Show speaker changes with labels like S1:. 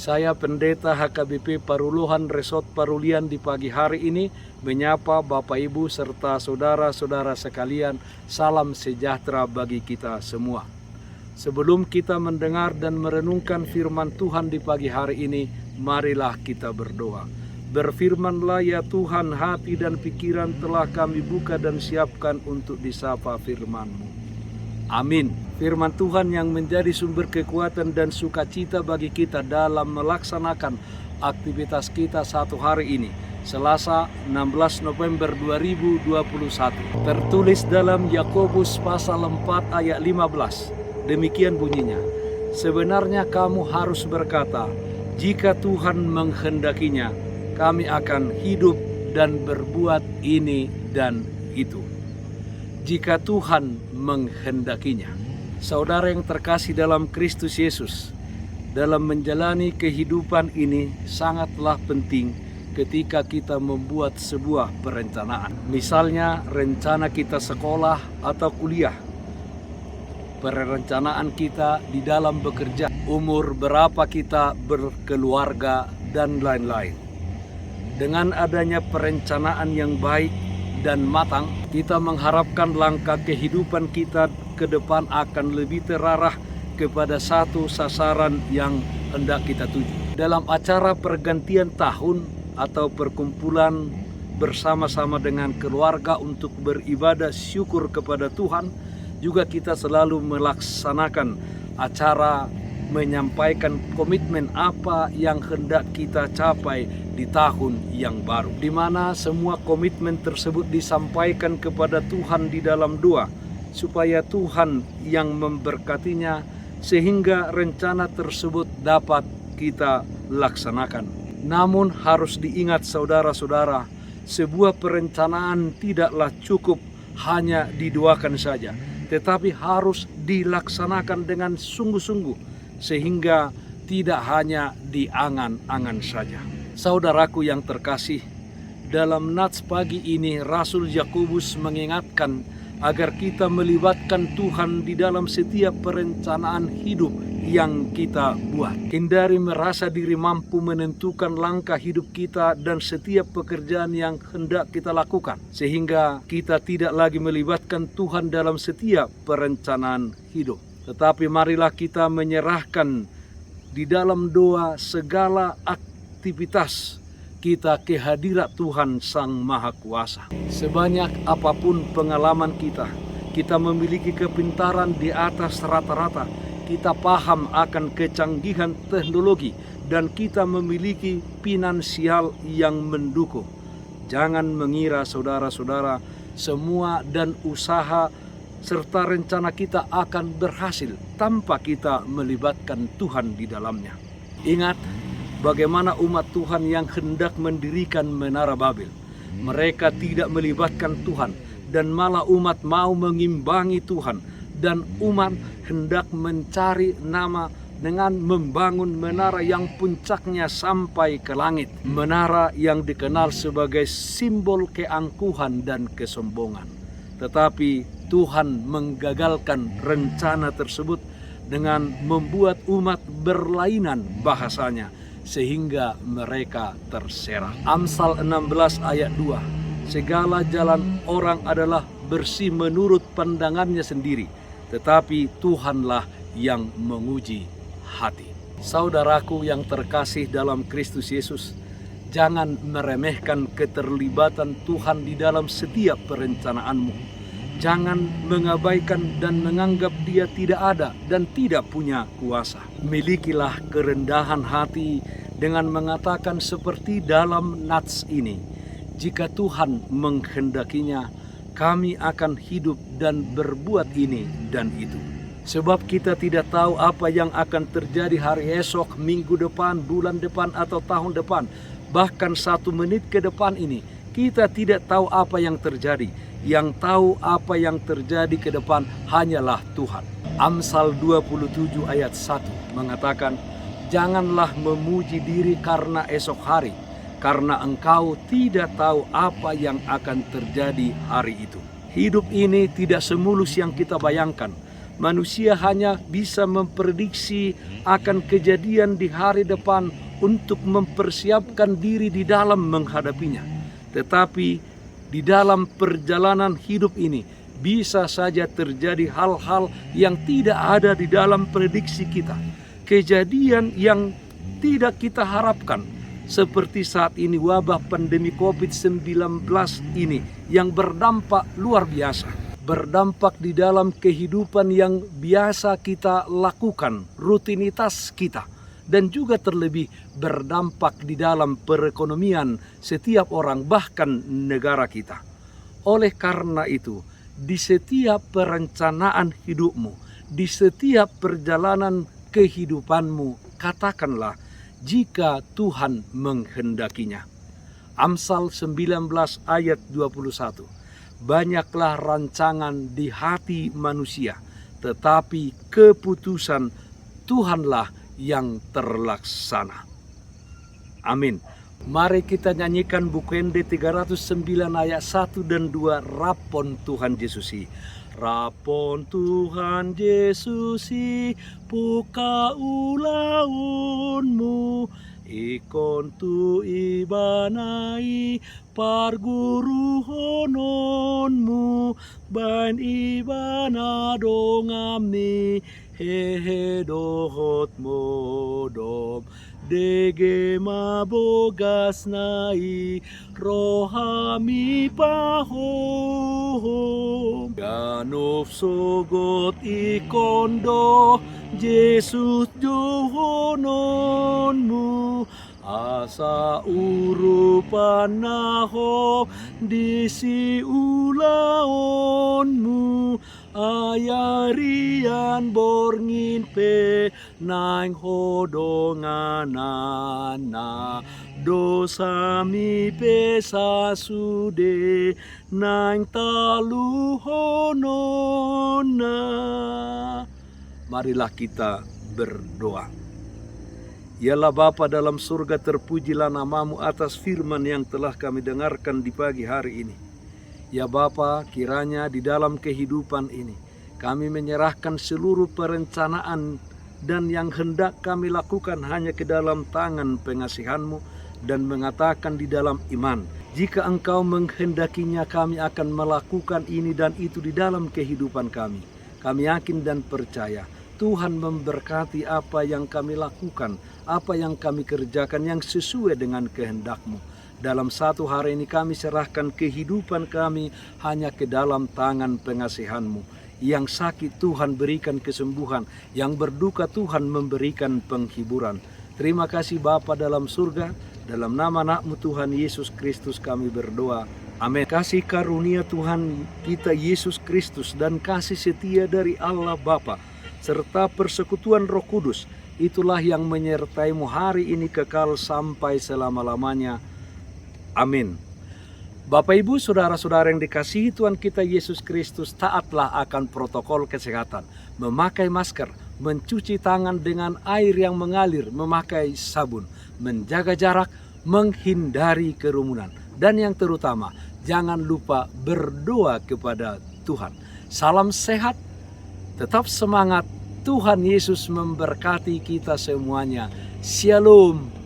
S1: Saya Pendeta HKBP Paruluhan Resort Parulian di pagi hari ini menyapa Bapak Ibu serta saudara-saudara sekalian, salam sejahtera bagi kita semua. Sebelum kita mendengar dan merenungkan firman Tuhan di pagi hari ini, marilah kita berdoa. Berfirmanlah ya Tuhan, hati dan pikiran telah kami buka dan siapkan untuk disapa firman-Mu. Amin. Firman Tuhan yang menjadi sumber kekuatan dan sukacita bagi kita dalam melaksanakan aktivitas kita satu hari ini, Selasa 16 November 2021. Tertulis dalam Yakobus pasal 4 ayat 15. Demikian bunyinya, sebenarnya kamu harus berkata, jika Tuhan menghendakinya, kami akan hidup dan berbuat ini dan itu. Jika Tuhan menghendakinya. Saudara yang terkasih dalam Kristus Yesus, dalam menjalani kehidupan ini sangatlah penting ketika kita membuat sebuah perencanaan. Misalnya rencana kita sekolah atau kuliah, perencanaan kita di dalam bekerja, umur berapa kita berkeluarga, dan lain-lain. Dengan adanya perencanaan yang baik dan matang, kita mengharapkan langkah kehidupan kita ke depan akan lebih terarah kepada satu sasaran yang hendak kita tuju. Dalam acara pergantian tahun atau perkumpulan bersama-sama dengan keluarga untuk beribadah syukur kepada Tuhan, juga kita selalu melaksanakan acara menyampaikan komitmen apa yang hendak kita capai di tahun yang baru, di mana semua komitmen tersebut disampaikan kepada Tuhan di dalam doa, supaya Tuhan yang memberkatinya sehingga rencana tersebut dapat kita laksanakan. Namun harus diingat saudara-saudara, sebuah perencanaan tidaklah cukup hanya didoakan saja, tetapi harus dilaksanakan dengan sungguh-sungguh sehingga tidak hanya di angan-angan saja. Saudaraku yang terkasih, dalam nats pagi ini Rasul Yakobus mengingatkan agar kita melibatkan Tuhan di dalam setiap perencanaan hidup yang kita buat. Hindari merasa diri mampu menentukan langkah hidup kita dan setiap pekerjaan yang hendak kita lakukan, sehingga kita tidak lagi melibatkan Tuhan dalam setiap perencanaan hidup. Tetapi marilah kita menyerahkan di dalam doa segala aktivitas kita ke hadirat Tuhan Sang Maha Kuasa. Sebanyak apapun pengalaman kita memiliki kepintaran di atas rata-rata, kita paham akan kecanggihan teknologi, dan kita memiliki finansial yang mendukung. Jangan mengira saudara-saudara, semua dan usaha serta rencana kita akan berhasil tanpa kita melibatkan Tuhan di dalamnya. Ingat, bagaimana umat Tuhan yang hendak mendirikan Menara Babel. Mereka tidak melibatkan Tuhan, dan malah umat mau mengimbangi Tuhan, dan umat hendak mencari nama dengan membangun menara yang puncaknya sampai ke langit. Menara yang dikenal sebagai simbol keangkuhan dan kesombongan. Tetapi Tuhan menggagalkan rencana tersebut dengan membuat umat berlainan bahasanya, sehingga mereka terserak. Amsal 16 ayat 2. Segala jalan orang adalah bersih menurut pandangannya sendiri, tetapi Tuhanlah yang menguji hati. Saudaraku yang terkasih dalam Kristus Yesus, jangan meremehkan keterlibatan Tuhan di dalam setiap perencanaanmu. Jangan mengabaikan dan menganggap Dia tidak ada dan tidak punya kuasa. Milikilah kerendahan hati dengan mengatakan seperti dalam nats ini, jika Tuhan menghendakinya, kami akan hidup dan berbuat ini dan itu. Sebab kita tidak tahu apa yang akan terjadi hari esok, minggu depan, bulan depan, atau tahun depan. Bahkan 1 menit ke depan ini, kita tidak tahu apa yang terjadi. Yang tahu apa yang terjadi ke depan hanyalah Tuhan. Amsal 27 ayat 1 mengatakan, janganlah memuji diri karena esok hari, karena engkau tidak tahu apa yang akan terjadi hari itu. Hidup ini tidak semulus yang kita bayangkan. Manusia hanya bisa memprediksi akan kejadian di hari depan untuk mempersiapkan diri di dalam menghadapinya. Tetapi di dalam perjalanan hidup ini bisa saja terjadi hal-hal yang tidak ada di dalam prediksi kita. Kejadian yang tidak kita harapkan. Seperti saat ini wabah pandemi COVID-19 ini yang berdampak luar biasa. Berdampak di dalam kehidupan yang biasa kita lakukan, rutinitas kita. Dan juga terlebih berdampak di dalam perekonomian setiap orang, bahkan negara kita. Oleh karena itu, di setiap perencanaan hidupmu, di setiap perjalanan kehidupanmu, katakanlah, jika Tuhan menghendakinya. Amsal 19 ayat 21. Banyaklah rancangan di hati manusia, tetapi keputusan Tuhanlah yang terlaksana. Amin. Mari kita nyanyikan Bukende 309 ayat 1 dan 2, Rapon Tuhan Yesusi. Rapon Tuhan Yesusi, puka ulaunmu, ikon tu ibanai parguru hononmu, bain ibana dongami hehe dohot modom. Dege mabogas nai rohami pahom, ganov sogot ikondo Jesus johononmu, asa urupan naho disi ulaonmu, ayarian borngin pe naing hodonganana, dosa mi pe sasude naing taluhonona. Marilah kita berdoa. Yalah Bapa dalam surga, terpujilah namamu atas firman yang telah kami dengarkan di pagi hari ini. Ya Bapa, kiranya di dalam kehidupan ini kami menyerahkan seluruh perencanaan dan yang hendak kami lakukan hanya ke dalam tangan pengasihan-Mu, dan mengatakan di dalam iman, jika Engkau menghendakinya kami akan melakukan ini dan itu di dalam kehidupan kami. Kami yakin dan percaya Tuhan memberkati apa yang kami lakukan, apa yang kami kerjakan yang sesuai dengan kehendak-Mu. Dalam satu hari ini kami serahkan kehidupan kami hanya ke dalam tangan pengasihan-Mu. Yang sakit Tuhan berikan kesembuhan, yang berduka Tuhan memberikan penghiburan. Terima kasih Bapa dalam surga, dalam nama anak-Mu Tuhan Yesus Kristus kami berdoa. Amin. Kasih karunia Tuhan kita Yesus Kristus dan kasih setia dari Allah Bapa serta persekutuan Roh Kudus, itulah yang menyertaimu hari ini kekal sampai selama-lamanya. Amin. Bapak Ibu, saudara-saudara yang dikasihi Tuhan kita Yesus Kristus, taatlah akan protokol kesehatan. Memakai masker, mencuci tangan dengan air yang mengalir, memakai sabun, menjaga jarak, menghindari kerumunan. Dan yang terutama, jangan lupa berdoa kepada Tuhan. Salam sehat, tetap semangat. Tuhan Yesus memberkati kita semuanya. Shalom.